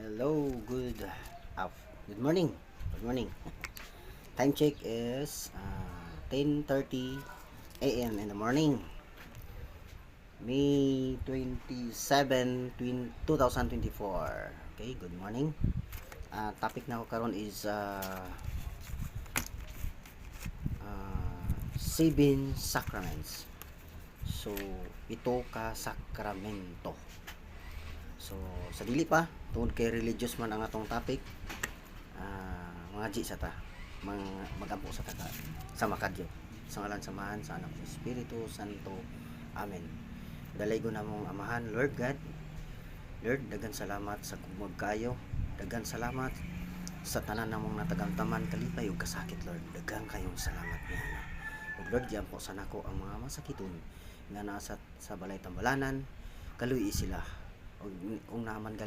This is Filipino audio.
Hello, good morning. Good morning. Time check is 10:30 a.m. in the morning. May 27, 2024. Okay, good morning. Topic na ko karon is seven sacraments. So, ito ka sakramento. So, sa dili pa, tungod kay religious man ang atong topic, mga G sa ta, magampo sa ta sa makadyo. Sa ngalan samahan sa anak sa Espiritu Santo. Amen. Dalay ko na mong amahan, Lord God. Lord, dagan salamat sa kumag kayo. Dagan salamat sa tanan namong natagamtaman kalipay ug kasakit, Lord. Dagang kayong salamat niya. Ug Lord, diyan po sa nako ang mga masakiton nga nasa sa balay tambalanan, kaluy sila. Ug kung naman